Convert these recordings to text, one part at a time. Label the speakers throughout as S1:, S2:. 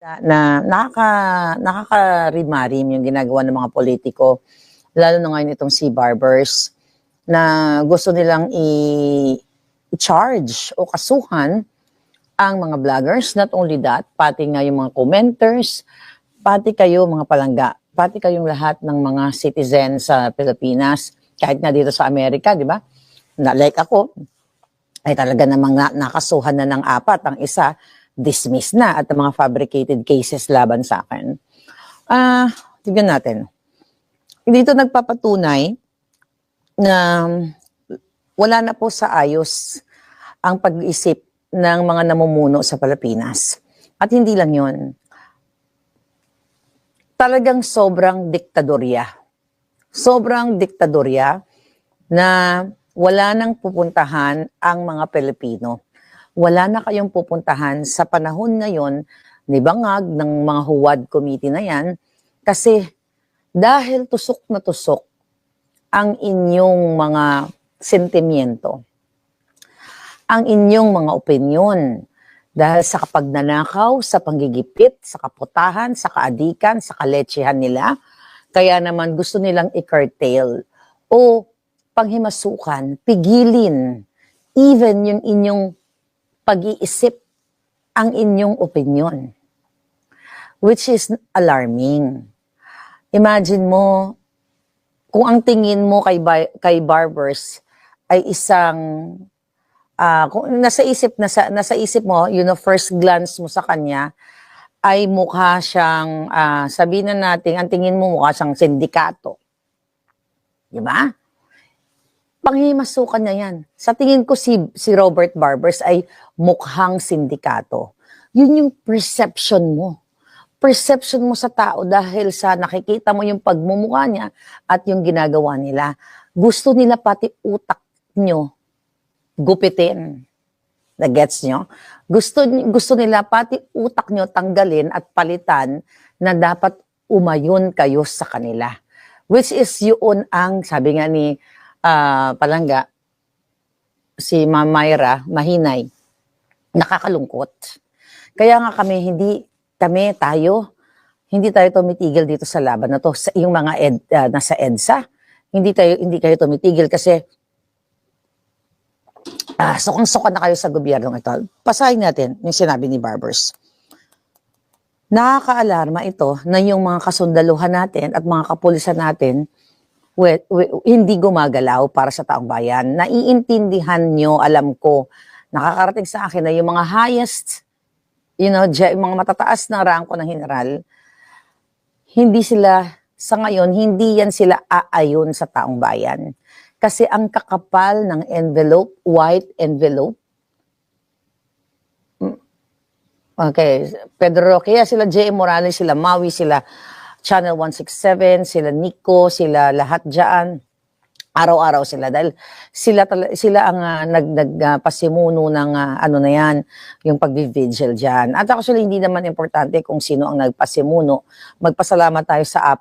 S1: Na nakakarimarim yung ginagawa ng mga politiko, lalo na ngayon itong si Barbers, na gusto nilang i-charge o kasuhan ang mga vloggers. Not only that, pati nga yung mga commenters, pati kayo mga palangga, pati kayong lahat ng mga citizen sa Pilipinas, kahit nga dito sa Amerika, di ba? Na like ako, ay talaga namang nakasuhan na ng 4, ang isa dismiss na at ang mga fabricated cases laban sa akin. Tignan natin. Dito nagpapatunay na wala na po sa ayos ang pag-iisip ng mga namumuno sa Pilipinas. At hindi lang yon. Talagang sobrang diktadorya. Sobrang diktadorya na wala nang pupuntahan ang mga Pilipino. Wala na kayong pupuntahan sa panahon ngayon ni bangag ng mga huwad committee na yan kasi dahil tusok na tusok ang inyong mga sentimiento, ang inyong mga opinyon dahil sa kapagnanakaw, sa panggigipit, sa kaputahan, sa kaadikan, sa kaletsehan nila, kaya naman gusto nilang i-curtail o panghimasukan, pigilin, even yung inyong pag-iisip, ang inyong opinion, which is alarming. Imagine mo, kung ang tingin mo kay Barbers ay isang, kung nasa isip mo, first glance mo sa kanya, ay mukha siyang, sabihin na natin, ang tingin mo mukha siyang sindikato. Di ba? Panghimasukan na yan. Sa tingin ko si Robert Barbers ay mukhang sindikato. Yun yung perception mo. Perception mo sa tao dahil sa nakikita mo yung pagmumukha niya at yung ginagawa nila. Gusto nila pati utak nyo gupitin. Na-gets nyo? Gusto nila pati utak nyo tanggalin at palitan na dapat umayon kayo sa kanila. Which is yun ang, sabi nga ni palangga, si Ma'am Myra Mahinay, nakakalungkot. Kaya nga tayo hindi tayo tumitigil dito sa laban na to. Sa yung mga nasa EDSA, hindi kayo tumitigil kasi sukang-suka na kayo sa gobyernong ito. Pasahin natin yung sinabi ni Barbers. Nakaka-alarma ito na yung mga kasundaluhan natin at mga kapulisan natin hindi gumagalaw para sa taong bayan. Naiintindihan nyo, alam ko, nakakarating sa akin na yung mga highest, yung mga matataas na rangko ng general, hindi yan sila aayon sa taong bayan. Kasi ang kakapal ng envelope, white envelope, okay, Pedro Roque, sila J.M. Morales, sila Maui, sila Channel 167, sila Nico, sila lahat dyan. Araw-araw sila dahil sila ang nagpasimuno ng na yan, yung pag-vigil dyan. At actually hindi naman importante kung sino ang nagpasimuno. Magpasalamat tayo sa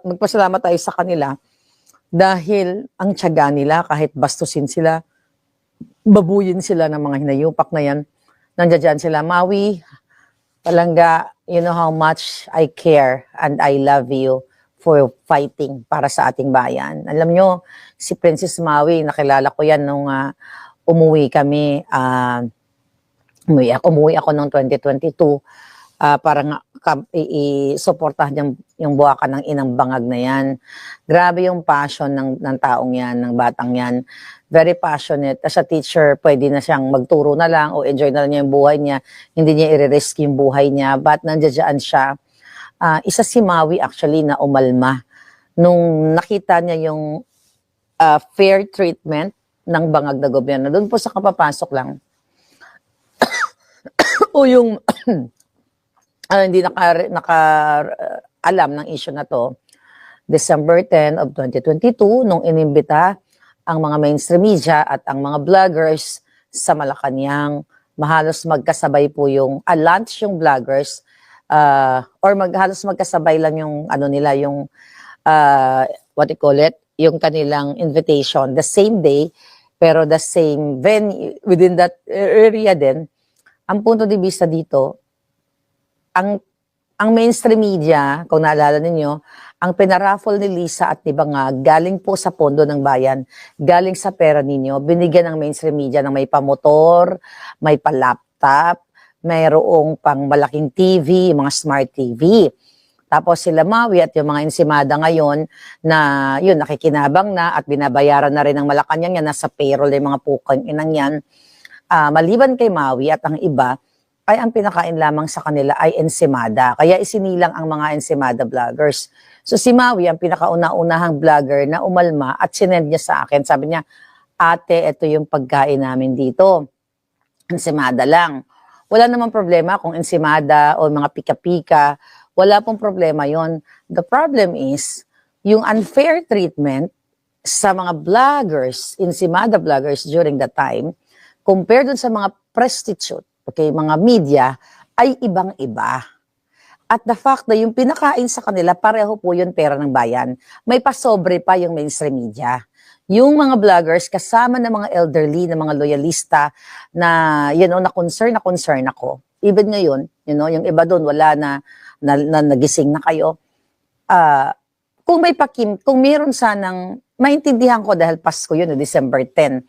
S1: magpasalamat tayo sa kanila dahil ang tiyaga nila kahit bastusin sila, babuyin sila ng mga hinayupak na yan. Nandiyan dyan sila, Maui, palangga, you know how much I care and I love you for fighting para sa ating bayan. Alam nyo, si Princess Maui, nakilala ko yan nung umuwi kami, umuwi ako noong 2022, para nga i-supportahan yung buwakan ng inang bangag na yan. Grabe yung passion ng taong yan, ng batang yan. Very passionate. As a teacher, pwede na siyang magturo na lang o enjoy na lang niya yung buhay niya. Hindi niya i-risk yung buhay niya. But nandiyan siya. Isa si Maui actually na umalma nung nakita niya yung fair treatment ng bangag na gobyerno. Doon po sa kapapasok lang. O yung hindi alam ng issue na to, December 10 of 2022, nung inimbita ang mga mainstream media at ang mga vloggers sa Malacanang, halos magkasabay po yung lunch yung vloggers, or halos magkasabay lang yung what you call it, yung kanilang invitation the same day, pero the same venue, within that area din, ang punto de vista dito, ang mainstream media, kung naalala ninyo, ang pinaraffle ni Lisa at ni Bangag, galing po sa pondo ng bayan, galing sa pera ninyo, binigyan ng mainstream media ng may pamotor, may pa-laptop, mayroong pang malaking TV, mga smart TV. Tapos sila Maui at yung mga ensimada ngayon na yun, nakikinabang na at binabayaran na rin ng Malacanang yan, nasa payroll yung mga pukang inang yan. Maliban kay Maui at ang iba, ay ang pinakain lamang sa kanila ay ensimada. Kaya isinilang ang mga ensimada vloggers. So si Maui, ang pinakauna-unahang vlogger na umalma at sinend niya sa akin. Sabi niya, ate, ito yung pagkain namin dito. Ensimada lang. Wala namang problema kung ensimada o mga pika-pika. Wala pong problema yon. The problem is, yung unfair treatment sa mga vloggers, ensimada vloggers during that time, compared dun sa mga prostitute, okay, mga media, ay ibang-iba. At the fact na yung pinakain sa kanila, pareho po yun pera ng bayan. May pasobre pa yung mainstream media. Yung mga vloggers, kasama ng mga elderly, ng mga loyalista, na, na concern ako. Even ngayon, yung iba doon, wala na nagising na kayo. Kung meron sanang, maintindihan ko dahil Pasko yun, December 10,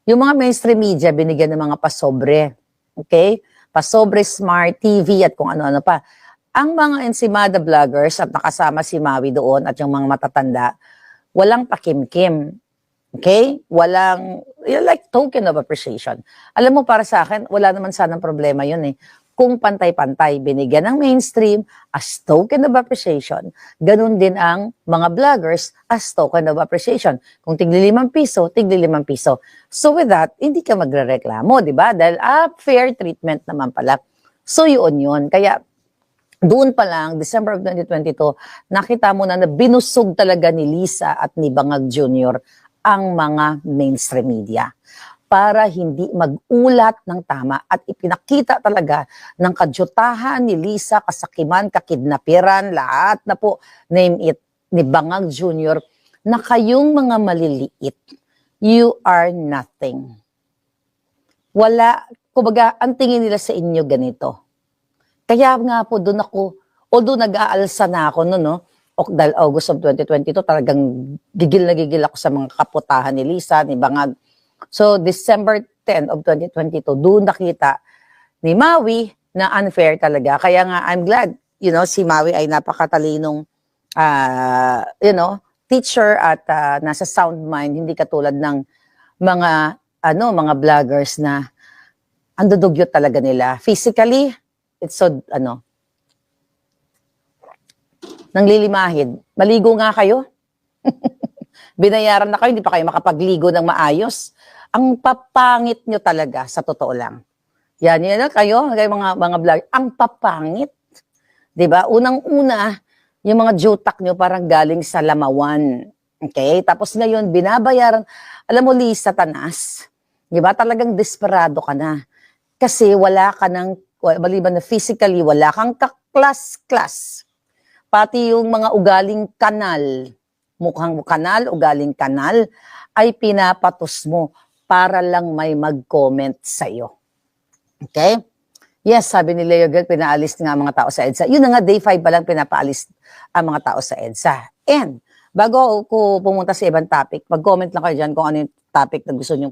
S1: yung mga mainstream media, binigyan ng mga pasobre. Okay? Pasobre, smart TV at kung ano-ano pa. Ang mga ensimada vloggers at nakasama si Maui doon at yung mga matatanda, walang pakimkim. Okay? Walang, like token of appreciation. Alam mo, para sa akin, wala naman sanang problema yun eh. Kung pantay-pantay, binigyan ng mainstream as token of appreciation, ganun din ang mga vloggers as token of appreciation. Kung tigli 5 piso, tigli 5 piso. So with that, hindi ka magrereklamo, di ba? Dahil fair treatment naman pala. So yun. Kaya doon pa lang, December of 2022, nakita mo na binusog talaga ni Lisa at ni Bangag Jr. ang mga mainstream media para hindi mag-ulat ng tama at ipinakita talaga ng kadyutahan ni Lisa, kasakiman, kakidnapiran, lahat na po, name it, ni Bangag Jr., na kayong mga maliliit, you are nothing. Wala, kumbaga, ang tingin nila sa inyo ganito. Kaya nga po doon ako, although nag-aalsa na ako noon, no? Dahil August of 2022, talagang gigil na gigil ako sa mga kaputahan ni Lisa, ni Bangag. So, December 10 of 2022, doon nakita ni Maui na unfair talaga. Kaya nga, I'm glad, si Maui ay napakatalinong, teacher at nasa sound mind, hindi katulad ng mga vloggers na ang dudugyot talaga nila. Physically, it's so, nanglilimahid. Maligo nga kayo. Binayaran na kayo, hindi pa kayo makapagligo ng maayos. Ang papangit nyo talaga, sa totoo lang. Yan kayo mga vlog. Ang papangit. 'Di ba? Unang-una, yung mga jutak nyo parang galing sa lamawan. Okay? Tapos ngayon, binabayaran. Alam mo, Lisa, Tanas, 'di ba? Talagang desperado ka na. Kasi wala ka ng, maliban na physically, wala kang kaklas-klas. Pati yung mga ugaling kanal, mukhang kanal, ugaling kanal, ay pinapatos mo para lang may mag-comment sa'yo. Okay? Yes, sabi ni Leo Girl, pinaalis nga ang mga tao sa EDSA. Yun na nga, day 5 pa lang pinapaalis ang mga tao sa EDSA. And, bago ko pumunta sa ibang topic, mag-comment lang kayo dyan kung ano yung topic na gusto nyo